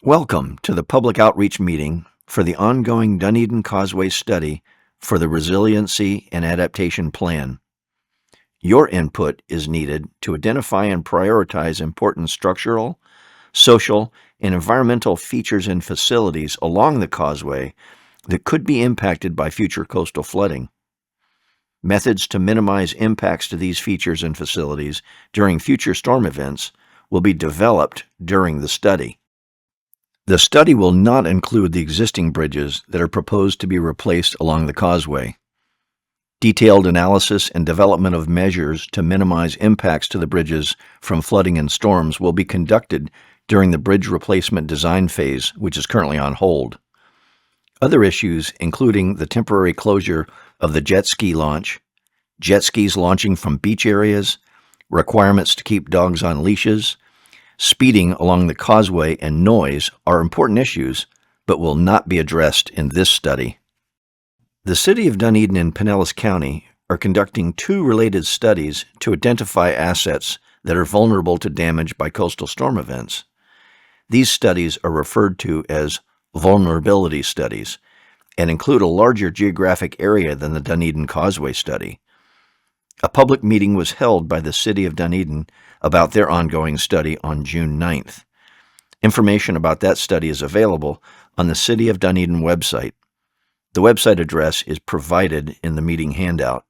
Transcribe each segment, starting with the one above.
Welcome to the public outreach meeting for the ongoing Dunedin Causeway study for the Resiliency and Adaptation Plan. Your input is needed to identify and prioritize important structural, social, and environmental features and facilities along the causeway that could be impacted by future coastal flooding. Methods to minimize impacts to these features and facilities during future storm events will be developed during the study. The study will not include the existing bridges that are proposed to be replaced along the causeway. Detailed analysis and development of measures to minimize impacts to the bridges from flooding and storms will be conducted during the bridge replacement design phase, which is currently on hold. Other issues, including the temporary closure of the jet ski launch, jet skis launching from beach areas, requirements to keep dogs on leashes, speeding along the causeway, and noise are important issues, but will not be addressed in this study. The City of Dunedin and Pinellas County are conducting two related studies to identify assets that are vulnerable to damage by coastal storm events. These studies are referred to as vulnerability studies and include a larger geographic area than the Dunedin Causeway study. A public meeting was held by the City of Dunedin about their ongoing study on June 9th. Information about that study is available on the City of Dunedin website. The website address is provided in the meeting handout.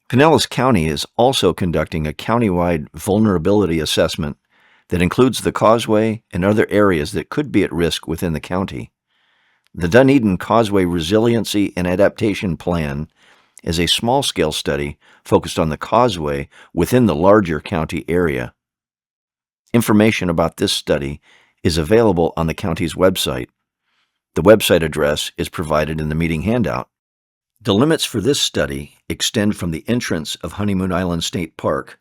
Pinellas County is also conducting a countywide vulnerability assessment that includes the causeway and other areas that could be at risk within the county. The Dunedin Causeway Resiliency and Adaptation Plan is a small-scale study focused on the causeway within the larger county area. Information about this study is available on the county's website. The website address is provided in the meeting handout. The limits for this study extend from the entrance of Honeymoon Island State Park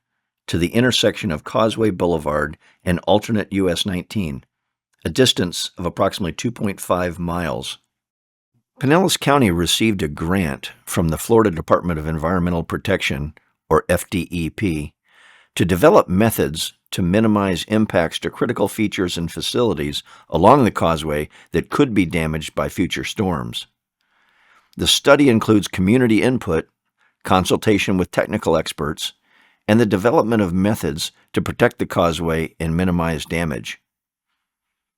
to the intersection of Causeway Boulevard and alternate US 19, a distance of approximately 2.5 miles. Pinellas County received a grant from the Florida Department of Environmental Protection, or FDEP, to develop methods to minimize impacts to critical features and facilities along the causeway that could be damaged by future storms. The study includes community input, consultation with technical experts, and the development of methods to protect the causeway and minimize damage.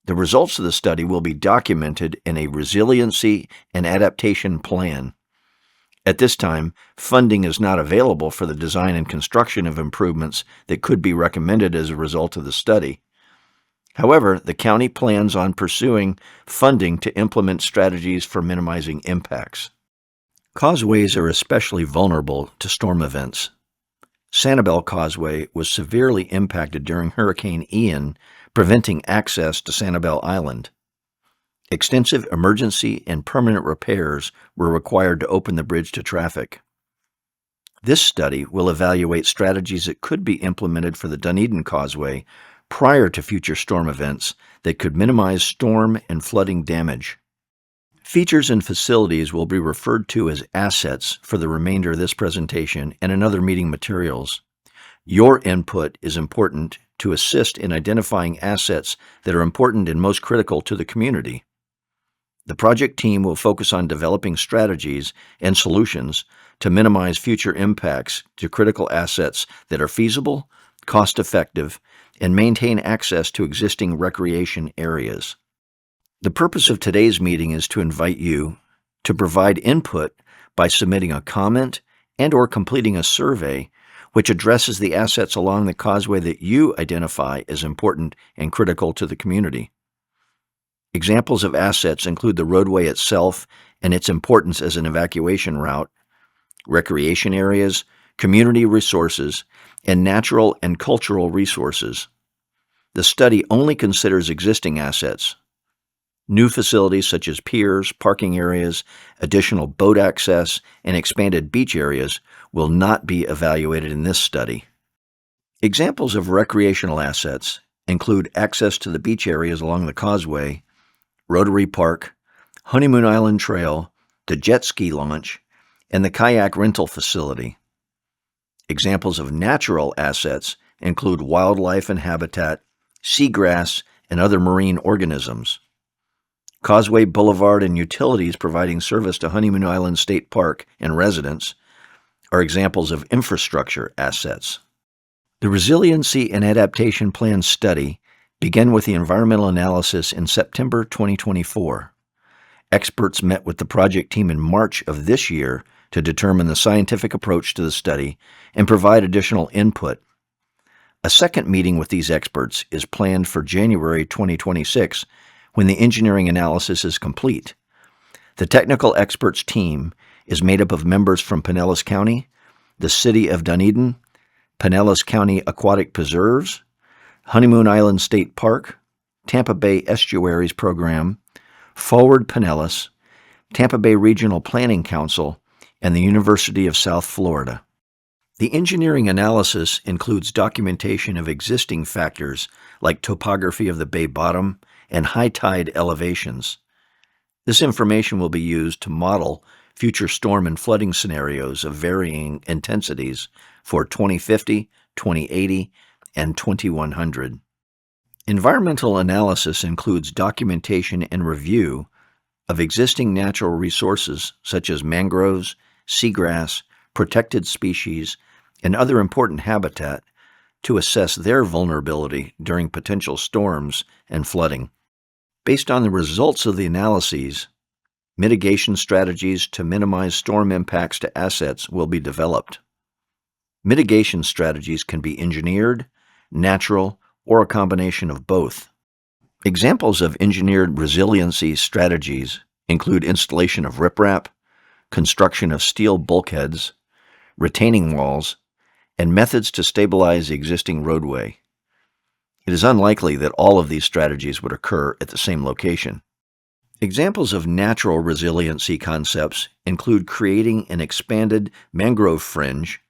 The results of the study will be documented in a resiliency and adaptation plan. At this time, funding is not available for the design and construction of improvements that could be recommended as a result of the study. However, the county plans on pursuing funding to implement strategies for minimizing impacts. Causeways are especially vulnerable to storm events. Sanibel Causeway was severely impacted during Hurricane Ian, preventing access to Sanibel Island. Extensive emergency and permanent repairs were required to open the bridge to traffic. This study will evaluate strategies that could be implemented for the Dunedin Causeway prior to future storm events that could minimize storm and flooding damage. Features and facilities will be referred to as assets for the remainder of this presentation and in other meeting materials. Your input is important to assist in identifying assets that are important and most critical to the community. The project team will focus on developing strategies and solutions to minimize future impacts to critical assets that are feasible, cost-effective, and maintain access to existing recreation areas. The purpose of today's meeting is to invite you to provide input by submitting a comment and/or completing a survey which addresses the assets along the causeway that you identify as important and critical to the community. Examples of assets include the roadway itself and its importance as an evacuation route, recreation areas, community resources, and natural and cultural resources. The study only considers existing assets. New facilities such as piers, parking areas, additional boat access, and expanded beach areas will not be evaluated in this study. Examples of recreational assets include access to the beach areas along the causeway, Rotary Park, Honeymoon Island Trail, the jet ski launch, and the kayak rental facility. Examples of natural assets include wildlife and habitat, seagrass, and other marine organisms. Causeway, Boulevard, and utilities providing service to Honeymoon Island State Park and residents are examples of infrastructure assets. The Resiliency and Adaptation Plan study began with the environmental analysis in September 2024. Experts met with the project team in March of this year to determine the scientific approach to the study and provide additional input. A second meeting with these experts is planned for January 2026 when the engineering analysis is complete. The technical experts team is made up of members from Pinellas County, the City of Dunedin, Pinellas County Aquatic Preserves, Honeymoon Island State Park, Tampa Bay Estuaries Program, Forward Pinellas, Tampa Bay Regional Planning Council, and the University of South Florida. The engineering analysis includes documentation of existing factors like topography of the bay bottom and high tide elevations. This information will be used to model future storm and flooding scenarios of varying intensities for 2050, 2080, and 2100. Environmental analysis includes documentation and review of existing natural resources such as mangroves, seagrass, protected species, and other important habitat to assess their vulnerability during potential storms and flooding. Based on the results of the analyses, mitigation strategies to minimize storm impacts to assets will be developed. Mitigation strategies can be engineered, natural, or a combination of both. Examples of engineered resiliency strategies include installation of riprap, construction of steel bulkheads, retaining walls, and methods to stabilize the existing roadway. It is unlikely that all of these strategies would occur at the same location. Examples of natural resiliency concepts include creating an expanded mangrove fringe,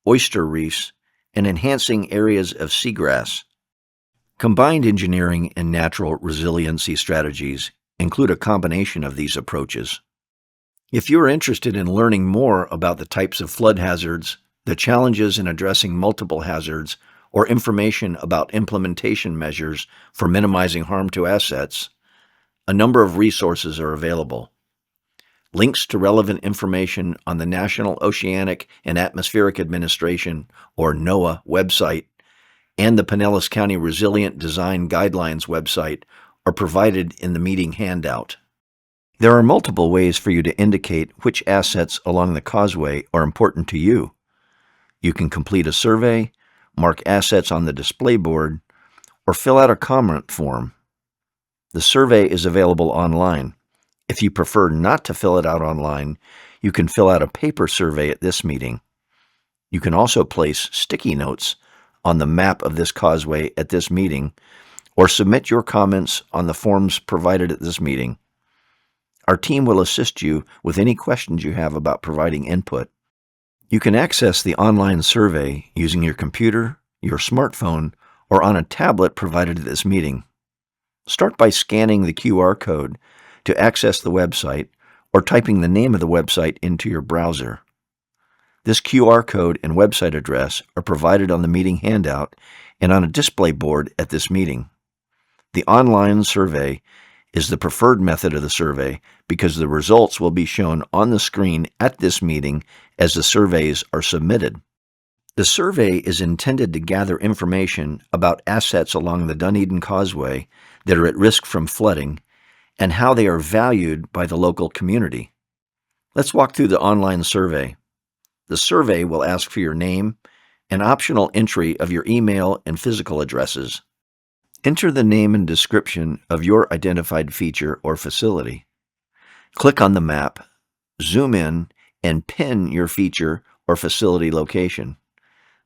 oyster reefs, and enhancing areas of seagrass. Combined engineering and natural resiliency strategies include a combination of these approaches. If you are interested in learning more about the types of flood hazards, the challenges in addressing multiple hazards, or information about implementation measures for minimizing harm to assets, a number of resources are available. Links to relevant information on the National Oceanic and Atmospheric Administration, or NOAA, website and the Pinellas County Resilient Design Guidelines website are provided in the meeting handout. There are multiple ways for you to indicate which assets along the causeway are important to you. You can complete a survey, mark assets on the display board, or fill out a comment form. The survey is available online. If you prefer not to fill it out online, you can fill out a paper survey at this meeting. You can also place sticky notes on the map of this causeway at this meeting, or submit your comments on the forms provided at this meeting. Our team will assist you with any questions you have about providing input. You can access the online survey using your computer, your smartphone, or on a tablet provided at this meeting. Start by scanning the QR code to access the website or typing the name of the website into your browser. This QR code and website address are provided on the meeting handout and on a display board at this meeting. The online survey is the preferred method of the survey because the results will be shown on the screen at this meeting as the surveys are submitted. The survey is intended to gather information about assets along the Dunedin Causeway that are at risk from flooding and how they are valued by the local community. Let's walk through the online survey. The survey will ask for your name, an optional entry of your email and physical addresses. Enter the name and description of your identified feature or facility. Click on the map, zoom in, and pin your feature or facility location.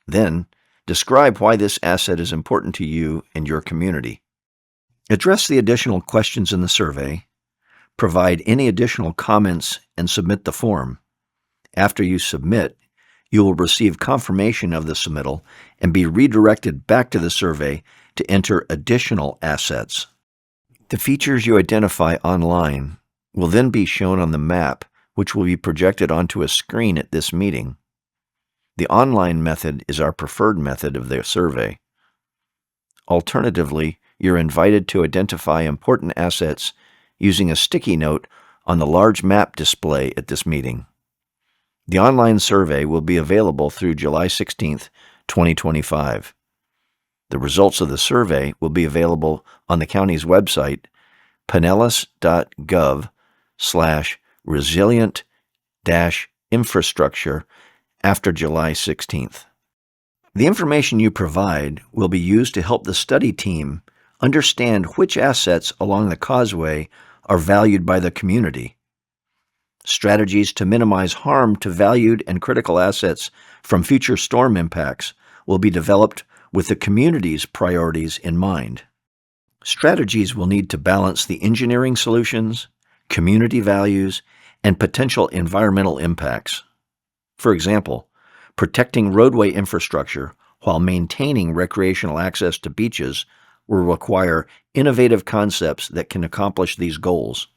Then, describe why this asset is important to you and your community. Address the additional questions in the survey, provide any additional comments, and submit the form. After you submit, you will receive confirmation of the submittal and be redirected back to the survey to enter additional assets. The features you identify online will then be shown on the map, which will be projected onto a screen at this meeting. The online method is our preferred method of the survey. Alternatively, you're invited to identify important assets using a sticky note on the large map display at this meeting. The online survey will be available through July 16th, 2025. The results of the survey will be available on the county's website, pinellas.gov/resilient-infrastructure after July 16th. The information you provide will be used to help the study team understand which assets along the causeway are valued by the community. Strategies to minimize harm to valued and critical assets from future storm impacts will be developed with the community's priorities in mind. Strategies will need to balance the engineering solutions, community values, and potential environmental impacts. For example, protecting roadway infrastructure while maintaining recreational access to beaches will require innovative concepts that can accomplish these goals.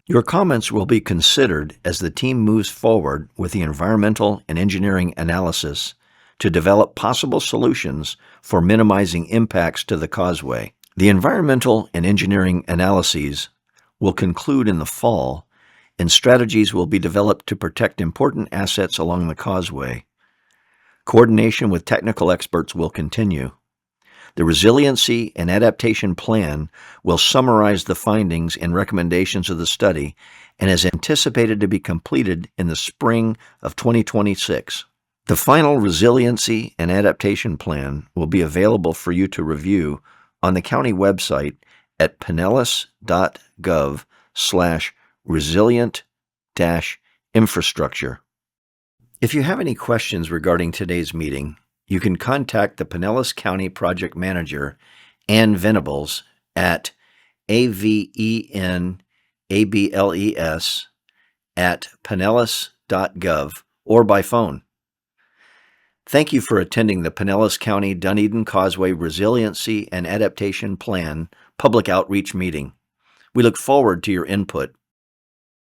Your comments will be considered as the team moves forward with the environmental and engineering analysis to develop possible solutions for minimizing impacts to the causeway. The environmental and engineering analyses will conclude in the fall, and strategies will be developed to protect important assets along the causeway. Coordination with technical experts will continue. The Resiliency and Adaptation Plan will summarize the findings and recommendations of the study and is anticipated to be completed in the spring of 2026. The final Resiliency and Adaptation Plan will be available for you to review on the county website at pinellas.gov/resilient-infrastructure. If you have any questions regarding today's meeting, you can contact the Pinellas County Project Manager, Ann Venables, at avenables@pinellas.gov or by phone. Thank you for attending the Pinellas County Dunedin Causeway Resiliency and Adaptation Plan public outreach meeting. We look forward to your input.